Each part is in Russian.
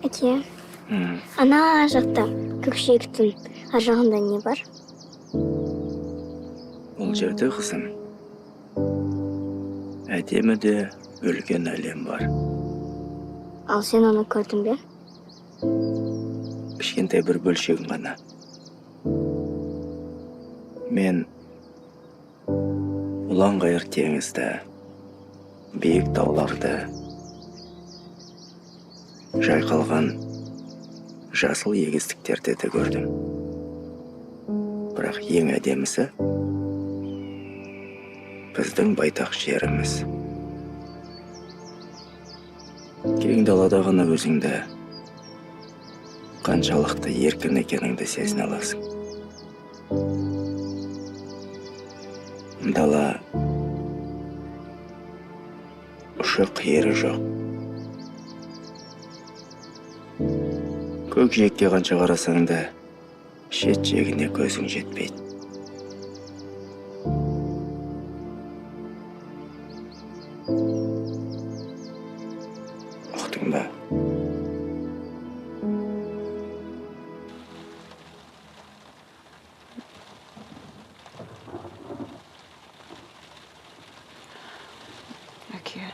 Әке, ана жақта көкшеліктің ар жағында не бар? Ол жерде қызым, әдемі де үлкен әлем бар. Ал сен оны көрдің бе? Кішкентай бір бөлшегін ғана. Мен ұлан-ғайыр теңізді, биік тауларды, жайқалған жасыл егістіктерді де көрдім. Бірақ ең әдемісі біздің байтақ жеріміз. Кең далада ғана өзіңді қаншалықты еркін екеніңді сезіне аласың. Дала ұшы-қиыры жоқ. Көкжиекке қанша қарасаң да шет-шегіне көзің жетпейді. Ұқтың ба? Әке.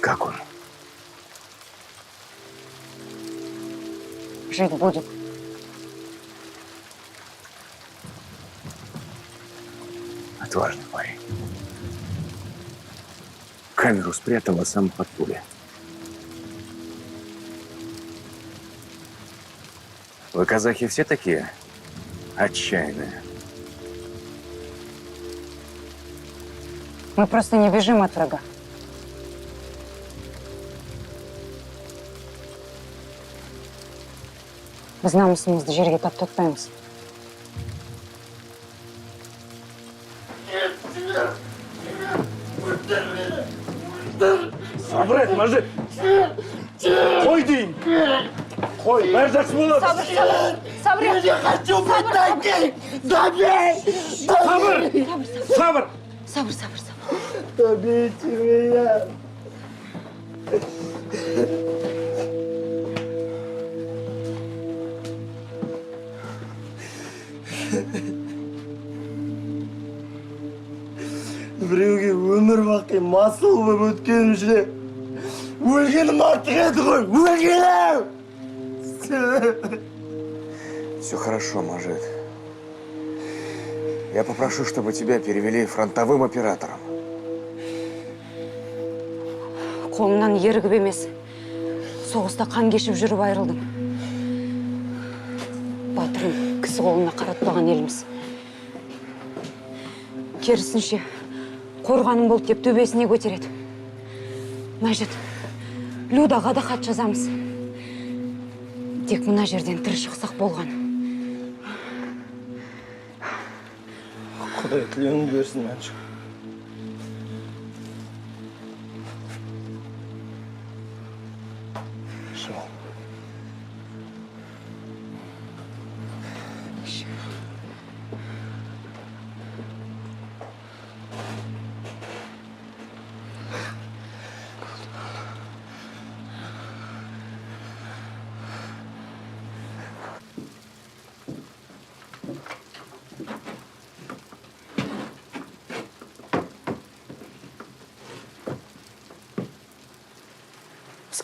Как он? Жить будет. Отважный парень. Камеру спрятал, а сам под пули. Вы, казахи, все такие отчаянные? Мы просто не бежим от врага. Біз намысымызды жерге таптатпаймыз. Сабыр ет, Мажит! Қой дейін! Қой, бәрі жақсы болады! Сабыр! Я не хочу быть таким! Добей! Сабыр! Сабыр! Сабыр! Добейте меня! Біреуге өмір бақи масыл болып өткен үшін өлгенім артық еді ғой, өлгенім! Все хорошо, Мажит. Я попрошу, чтобы тебя перевели фронтовым оператором. Қолымнан ерігіп емес. Соғыста қан кешіп жүріп айырылдым. Батырым кісі қолына қаратпаған еліміз. Керісінше, қорғаным болды деп төбесіне көтереді. Мәжит, Людаға да хат жазамыз. Тек мына жерден тірі шықсақ болған. Құдай тілеуін берсін, Мәншік.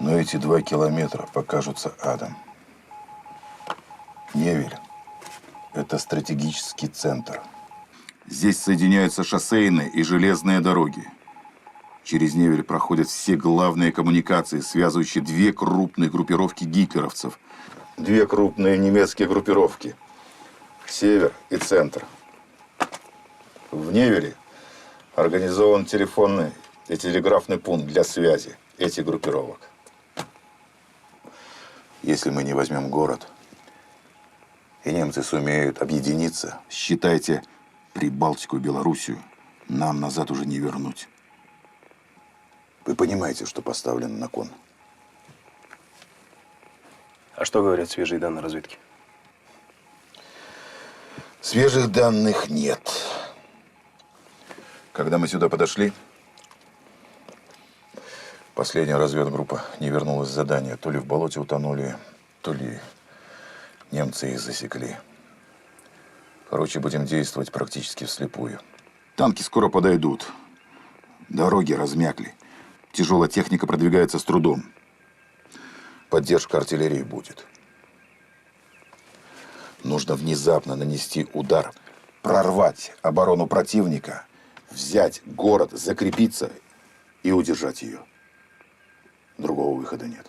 Но эти 2 километра покажутся адом. Невель – это стратегический центр. Здесь соединяются шоссейные и железные дороги. Через Невель проходят все главные коммуникации, связывающие 2 крупные группировки гитлеровцев. 2 крупные немецкие группировки. Север и центр. В Невеле организован телефонный и телеграфный пункт для связи этих группировок. Если мы не возьмем город, и немцы сумеют объединиться, считайте, Прибалтику и Белоруссию нам назад уже не вернуть. Вы понимаете, что поставлено на кон? А что говорят свежие данные разведки? Свежих данных нет. Когда мы сюда подошли, последняя разведгруппа не вернулась с задания. То ли в болоте утонули, то ли немцы их засекли. Короче, будем действовать практически вслепую. Танки скоро подойдут. Дороги размякли. Тяжелая техника продвигается с трудом. Поддержка артиллерии будет. Нужно внезапно нанести удар, прорвать оборону противника, взять город, закрепиться и удержать ее. Другого выхода нет.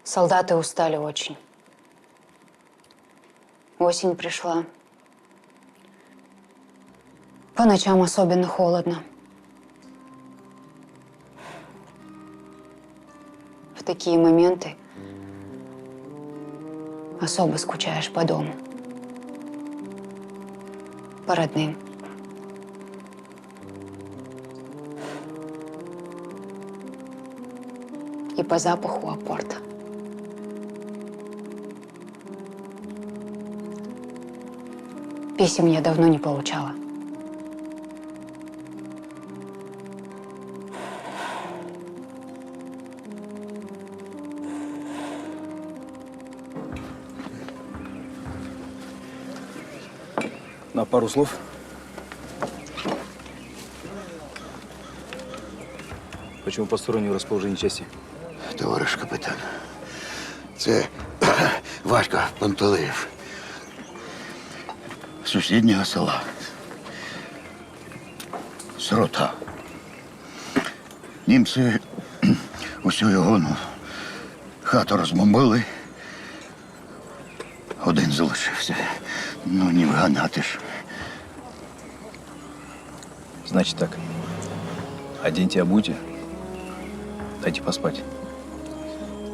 Солдаты устали очень. Осень пришла. По ночам особенно холодно. В такие моменты особо скучаешь по дому, по родным. И по запаху апорта. Писем я давно не получала. На пару слов. Почему постороннее расположение части? Товариш капітан, це Васька Пантелеєв з сусіднього села. Сирота. Німці усю його хату розбомбили. Один залишився. Ну, не вигнати ж. Значит так. Оденьте, обуйте. Дайте поспать.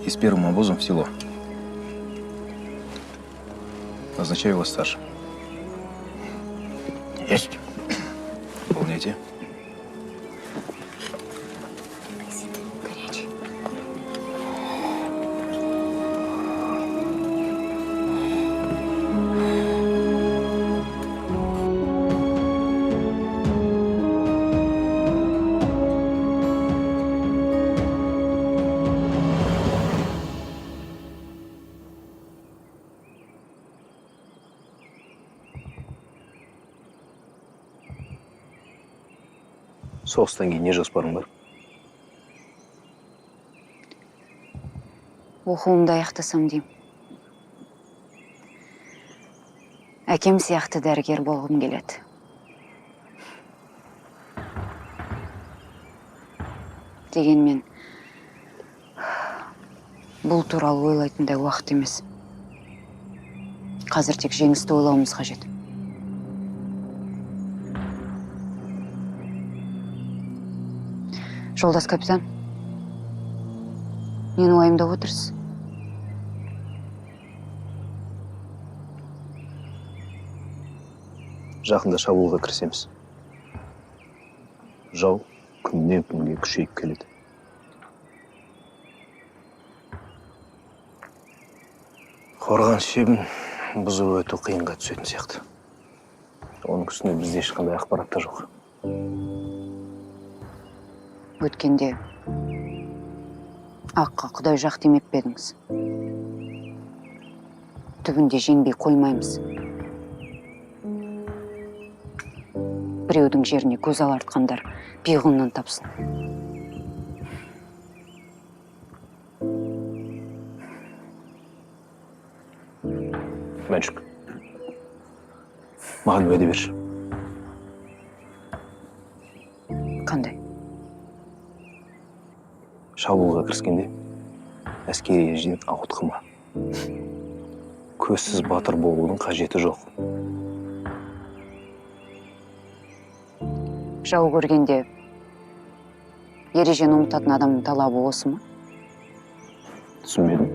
И с первым обозом в село. Назначаю вас старшим. Есть. Выполняйте. Соғыстан кейін не жоспарың бар? Оқуымды аяқтасам деймін. Әкем сияқты дәрігер болғым келеді. Дегенмен, бұл туралы ойлайтындай уақыт емес. Қазір тек жеңісті ойлауымыз қажет. Жолдас капитан, нені уайымдап отырсыз? Жақында шабуылға кірісеміз. Жау күннен күнге күшейіп келеді. Қорған шебін бұзып өту қиынға түсетін сияқты. Оның үстіне бізде ешқандай ақпарат та жоқ. Өткенде аққа құдай жақ демеп пе едіңіз? Түбінде жеңбей қоймаймыз. біреудің жеріне көз алартқандар пиғылынан тапсын. Мәншүк, маған уәде берші. Қандай? Шабуылға кіріскенде әскери ережеден ауытқыма. Көзсіз батыр болудың қажеті жоқ. Жау көргенде ережені ұмытатын адамның талабы осы ма? Түсінбедім.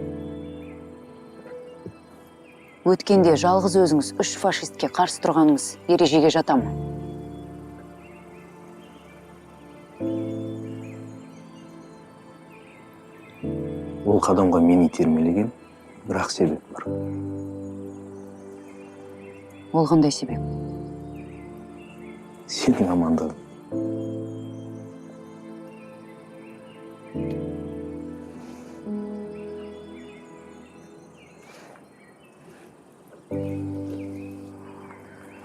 Өткенде жалғыз өзіңіз 3 фашистке қарсы тұрғаныңыз ережеге жата ма? Ол қадамға мені итермелеген бірақ себеп бар. Ол қандай себеп? Сенің амандығың.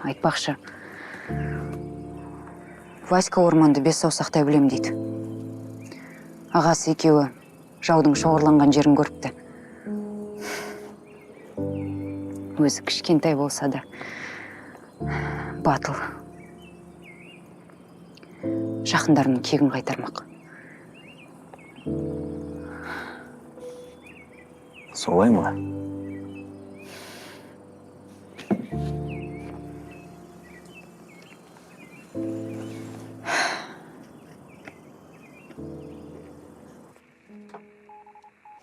Айтпақшы, Васька орманды 5 саусақтай білем дейді. Ағасы екеуі жаудың шоғырланған жерін көріпті. Өзі кішкентай болса да батыл. Жақындарының кегін қайтармақ. Солай ма?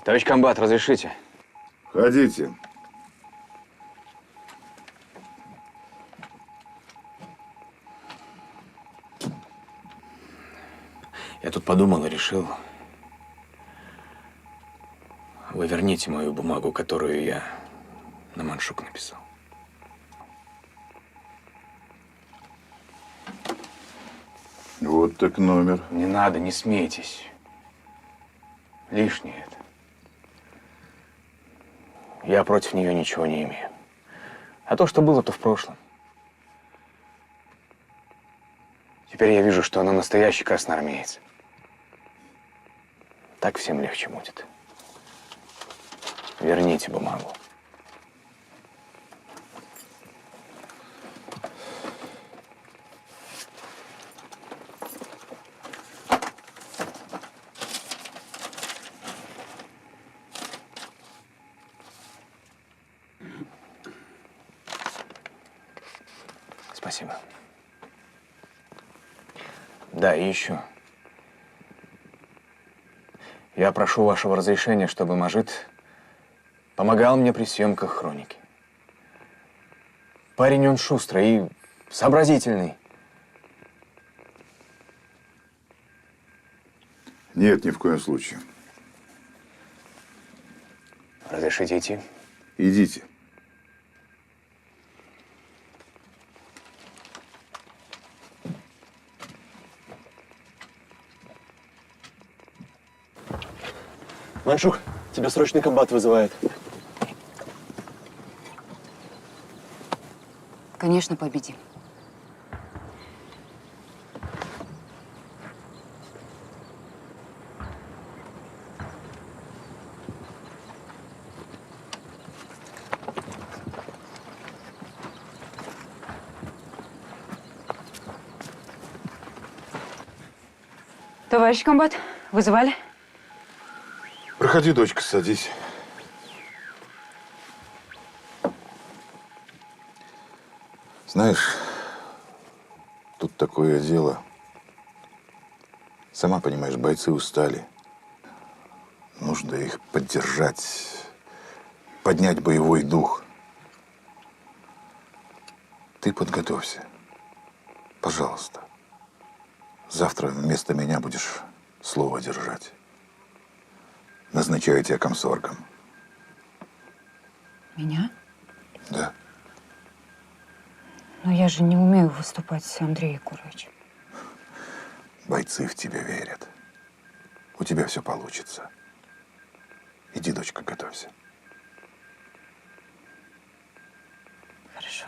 Товарищ комбат, разрешите? Ходите. Я тут подумал и решил. Вы верните мою бумагу, которую я на Маншук написал. Вот так номер. Не надо, не смейтесь. Лишнее это. Я против нее ничего не имею. А то, что было, то в прошлом. Теперь я вижу, что она настоящий красноармеец. Так всем легче будет. Верните бумагу. Спасибо. Да, и еще. Я прошу вашего разрешения, чтобы Мажит помогал мне при съемках хроники. Парень он шустрый и сообразительный. Нет, ни в коем случае. Разрешите идти? Идите. Маншук, тебя срочный комбат вызывает. Конечно, победим. Товарищ комбат, вызывали? Проходи, дочка, садись. Знаешь, тут такое дело. Сама понимаешь, бойцы устали. Нужно их поддержать, поднять боевой дух. Ты подготовься. Пожалуйста. Завтра вместо меня будешь слово держать. Назначаю тебя комсоргом. Меня? Да. Но я же не умею выступать, Андрей Егорович. Бойцы в тебя верят. У тебя все получится. Иди, дочка, готовься. Хорошо.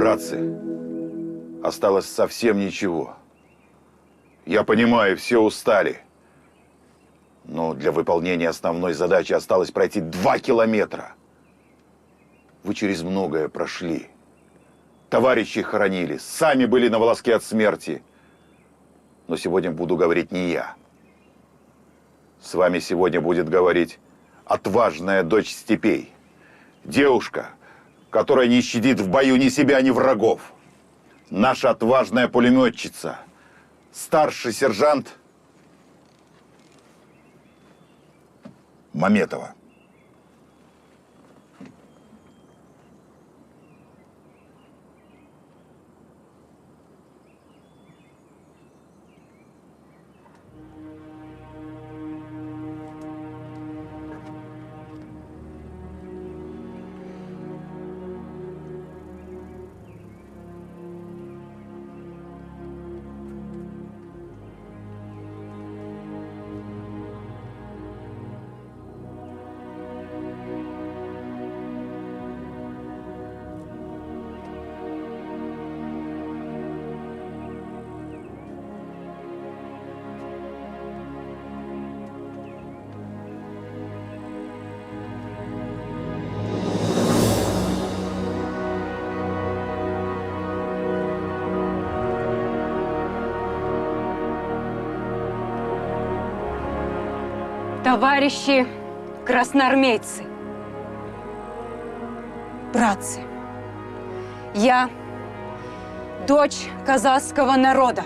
Братцы, осталось совсем ничего. Я понимаю, все устали. Но для выполнения основной задачи осталось пройти 2 километра. Вы через многое прошли. Товарищей хоронили, сами были на волоске от смерти. Но сегодня буду говорить не я. С вами сегодня будет говорить отважная дочь степей. Девушка, которая не щадит в бою ни себя, ни врагов. Наша отважная пулеметчица. Старший сержант Маметова. Товарищи красноармейцы, братцы, я, дочь казахского народа,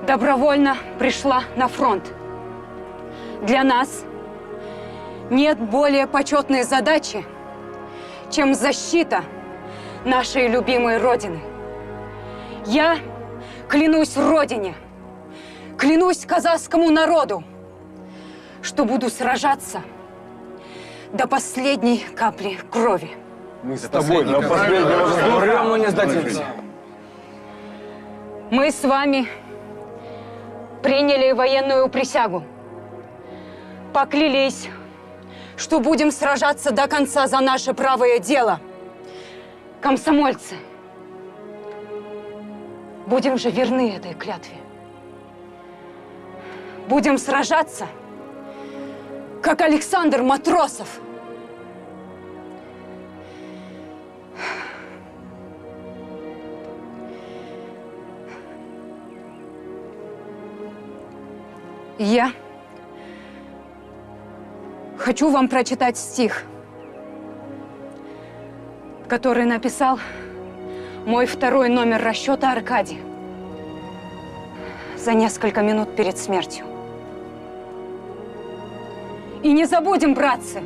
добровольно пришла на фронт. Для нас нет более почетной задачи, чем защита нашей любимой Родины. Я клянусь Родине, клянусь казахскому народу, что буду сражаться до последней капли крови. Мы с тобой на последнего умрем, но не сдадимся. Мы с вами приняли военную присягу, поклялись, что будем сражаться до конца за наше правое дело. Комсомольцы, будем же верны этой клятве. Будем сражаться, как Александр Матросов. Я хочу вам прочитать стих, который написал мой второй номер расчета Аркадий за несколько минут перед смертью. И не забудем, братцы,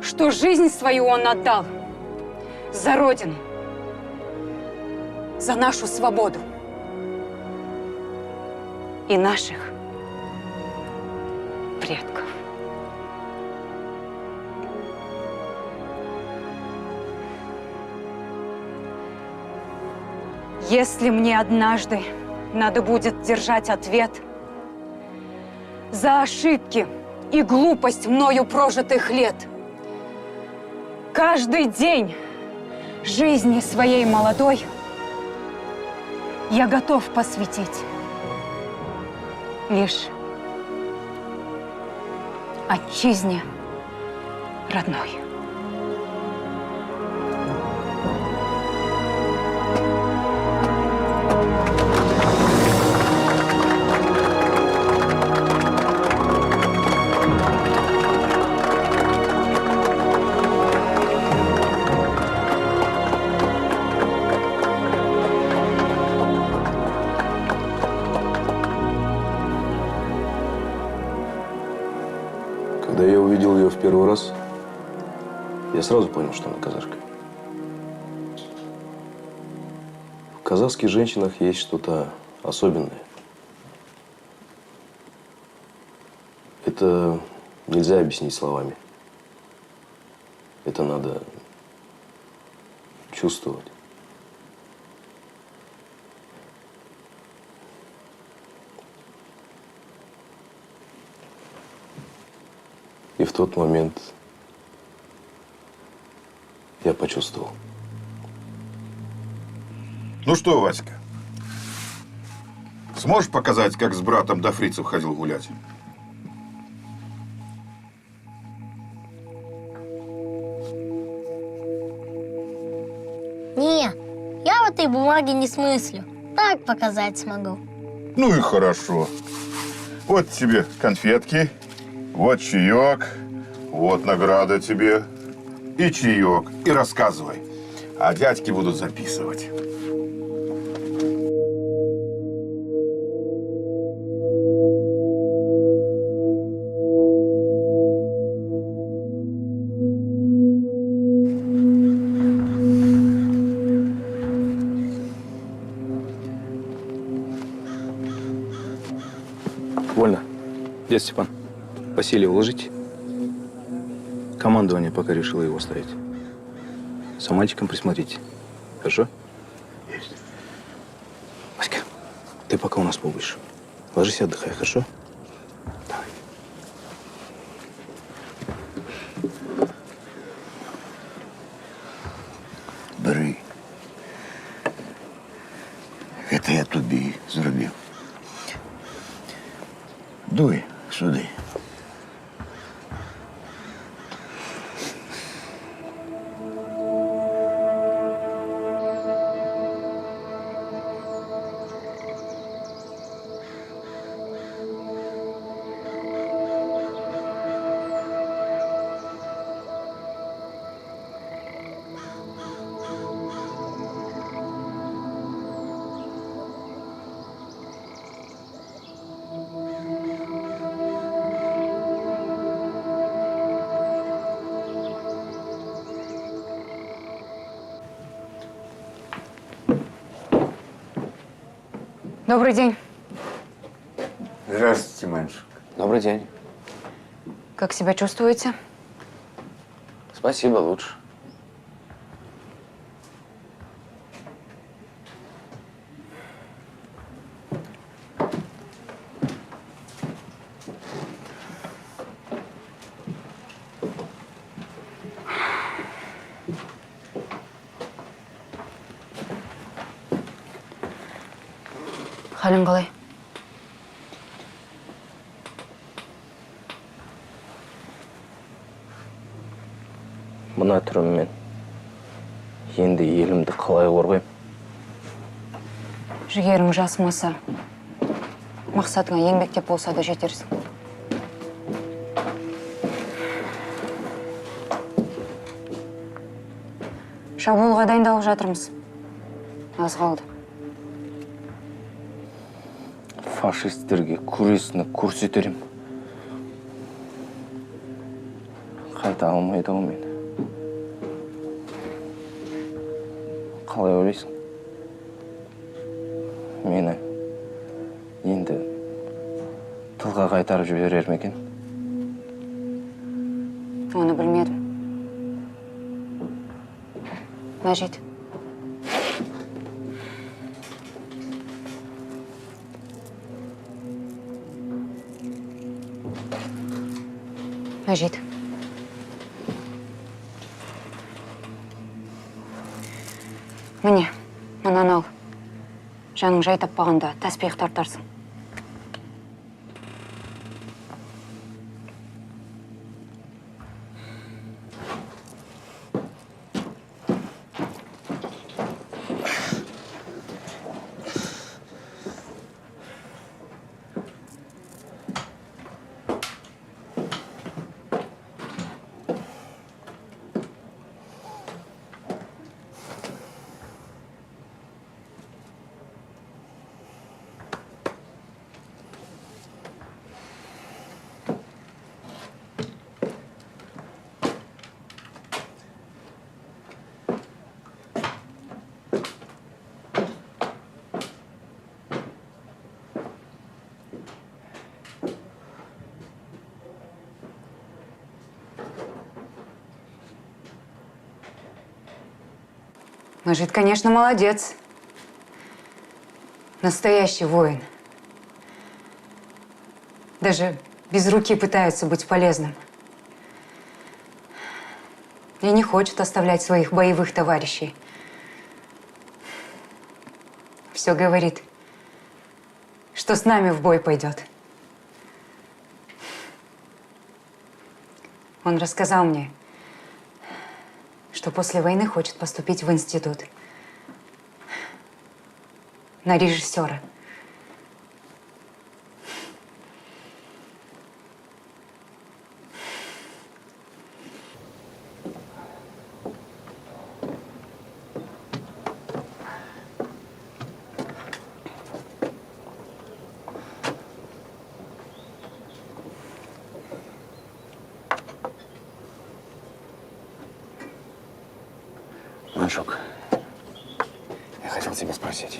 что жизнь свою он отдал за Родину, за нашу свободу и наших предков. Если мне однажды надо будет держать ответ за ошибки и глупость мною прожитых лет, каждый день жизни своей молодой я готов посвятить лишь отчизне родной. Когда я увидел ее в первый раз, я сразу понял, что она казашка. В казахских женщинах есть что-то особенное. Это нельзя объяснить словами. Это надо чувствовать. И в тот момент я почувствовал. Ну что, Васька, сможешь показать, как с братом до фрицев ходил гулять? Не, я в этой бумаге не смыслю. Так показать смогу. Ну и хорошо. Вот тебе конфетки, вот чаек, вот награда тебе. И чаек, и рассказывай. А дядьки будут записывать. Вольно. Дед Степан, Василия уложите. Командование пока решило его оставить. За мальчиком присмотрите. Хорошо? Есть. Васька, ты пока у нас побудешь. Ложись и отдыхай, хорошо? Давай. Бери. Это я тобі зробив. Дуй сюди. Добрый день. Здравствуйте, мальчик. Добрый день. Как себя чувствуете? Спасибо, лучше. Халің қалай? Мына түріммен енді елімді қалай қорғаймын? Жігерің жасымаса, мақсатыңа еңбектеп болса да жетерсің. Шабуылға дайындалып жатырмыз. Аз қалды. Фашистерге күресіні көрсетерім. Қайта алмайды ғой мені. Қалай ойлайсың? Мені енді тылға қайтарып жіберер ме екен? Оны білмедім. Мәжит. Мәжит. Міне, мынаны ал. Жаның жай таппағанда тәспиқ тартарсың. Мәжит, конечно, молодец. Настоящий воин. Даже без руки пытается быть полезным. И не хочет оставлять своих боевых товарищей. Все говорит, что с нами в бой пойдет. Он рассказал мне, что после войны хочет поступить в институт на режиссера. Манчук, я хотел тебя спросить.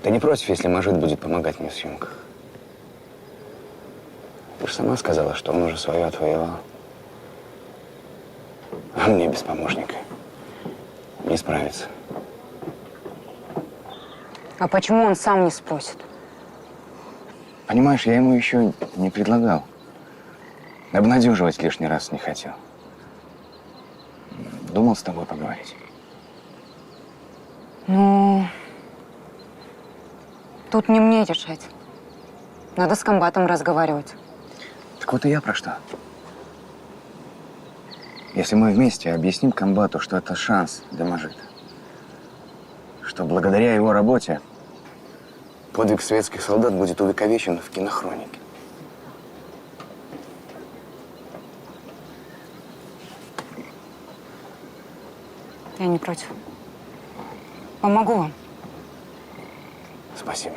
Ты не против, если Мажит будет помогать мне в съемках? Ты же сама сказала, что он уже свое отвоевал. А мне без помощника не справиться. А почему он сам не спросит? Понимаешь, я ему еще не предлагал. Обнадеживать лишний раз не хотел. Думал с тобой поговорить. Ну, тут не мне решать. Надо с комбатом разговаривать. Так вот и я про что. Если мы вместе объясним комбату, что это шанс для Мажита, что благодаря его работе подвиг советских солдат будет увековечен в кинохронике. Я не против. Помогу вам. Спасибо.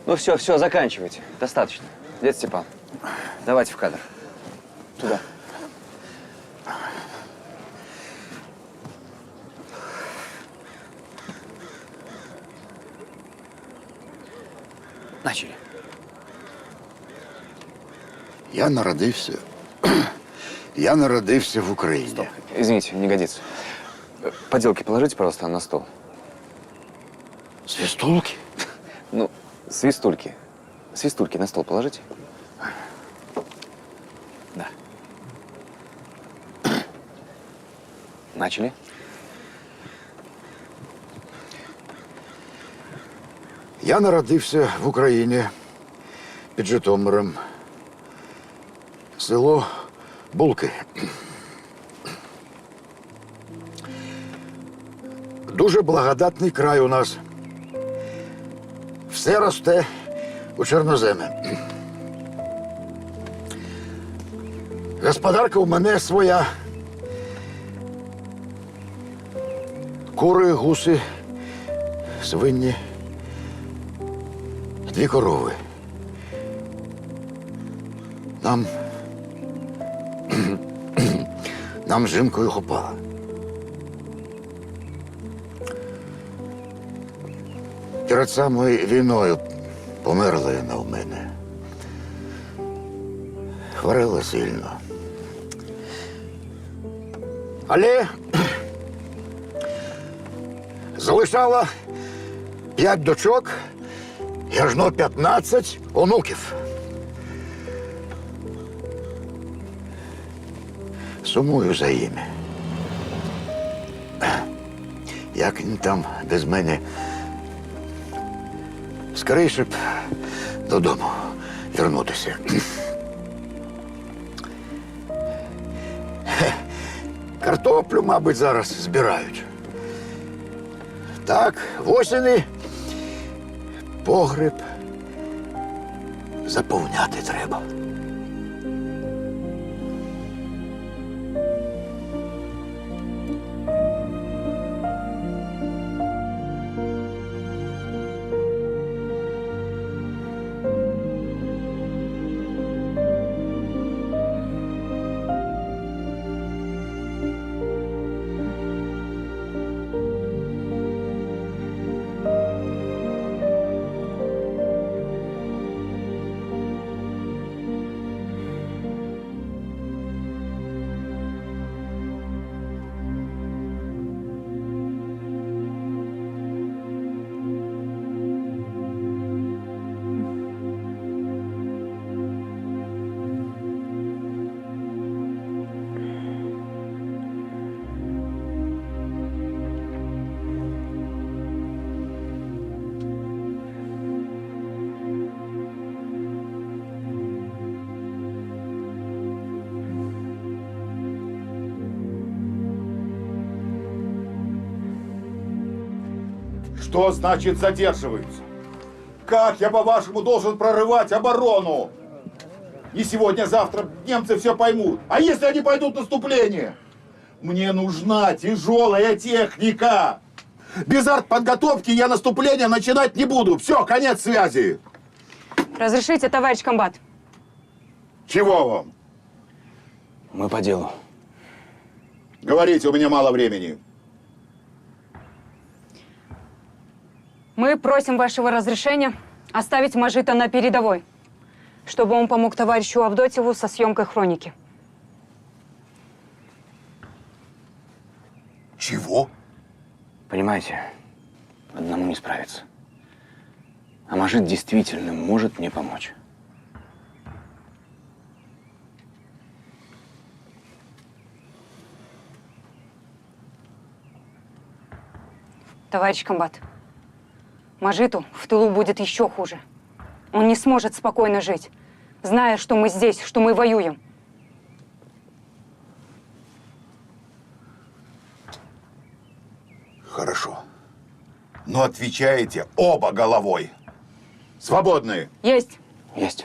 Ну все, заканчивайте. Достаточно. Дед Степан, давайте в кадр. Туда. Начали. Я народився в Україні. Извините, не годится. Поделки положите, пожалуйста, на стол. Свистулки? Ну, свистульки. Свистульки на стол положите. Да. Начали. Я народився в Україні під Житомиром. Село Булки. Дуже благодатний край у нас. Все росте у чорноземі. Господарка у мене своя. Кури, гуси, свині, 2 корови. Нам з жінкою хопало. Перед самою війною померла вона в мене. Хворела сильно. Але залишала 5 дочок і аж 15 онуків. Сумую за іми. Як він там без мене, скоріше б додому вернутися. Картоплю, мабуть, зараз збирають. Так, восени погреб заповняти треба. Что значит задерживаются? Как я, по-вашему, должен прорывать оборону? Не сегодня, а завтра немцы все поймут. А если они пойдут в наступление? Мне нужна тяжелая техника. Без артподготовки я наступление начинать не буду. Все, конец связи. Разрешите, товарищ комбат? Чего вам? Мы по делу. Говорите, у меня мало времени. Мы просим вашего разрешения оставить Мажита на передовой, чтобы он помог товарищу Авдотьеву со съемкой хроники. Чего? Понимаете, одному не справиться. А Мажит действительно может мне помочь. Товарищ комбат, Мажиту в тылу будет еще хуже. Он не сможет спокойно жить, зная, что мы здесь, что мы воюем. Хорошо. Но отвечаете оба головой. Свободны. Есть. Есть.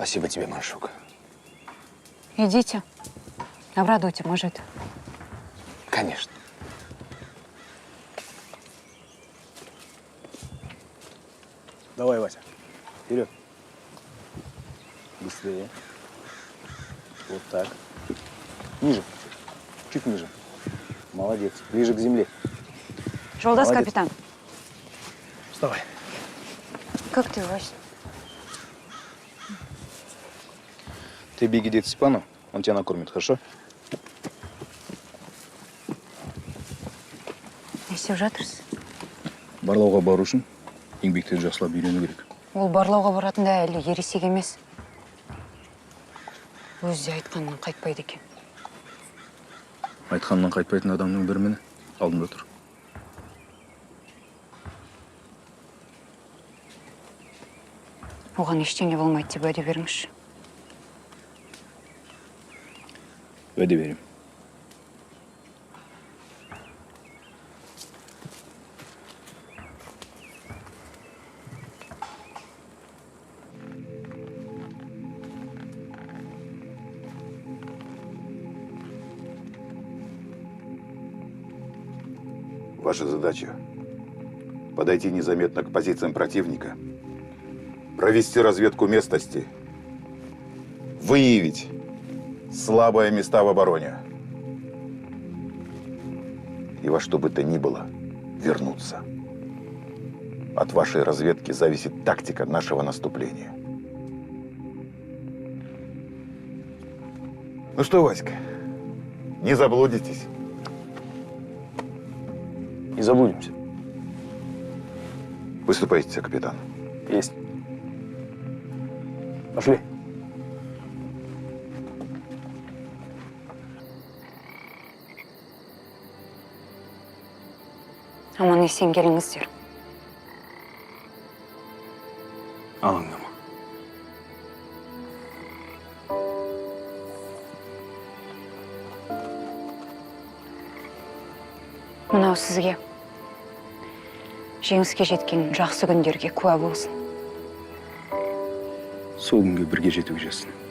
Спасибо тебе, Маршук. Идите, обрадуйте Мажита. Конечно. Давай, Вася. Вперед. Быстрее. Вот так. Ниже. Чуть ниже. Молодец. Ближе к земле. Жолдас Молодец. капитан, Вставай. как ты, Вася? Ты беги дед Степану, он тебя накормит, хорошо? Не істеп жатырсыз? Барлауға бару үшін еңбекті жақсылап үйрену керек. Ол барлауға баратында әлі ересек емес. Өзі де айтқаннан қайтпайды екен. Айтқаннан қайтпайтын адамның бір міне алдында тұр. Оған ештеңе болмайды деп уәде беріңізші. Уәде берем. Ваша задача – подойти незаметно к позициям противника, провести разведку местности, выявить слабые места в обороне и во что бы то ни было вернуться. От вашей разведки зависит тактика нашего наступления. Ну что, Васька, не заблудитесь? Не заблудимся. Выступайте, капитан. Есть. Пошли. Аман есен келіңіздер. Алаңдама. Мынау сізге жеңіске жеткен жақсы күндерге куә болсын. Сол күнге бірге жетуге жазсын.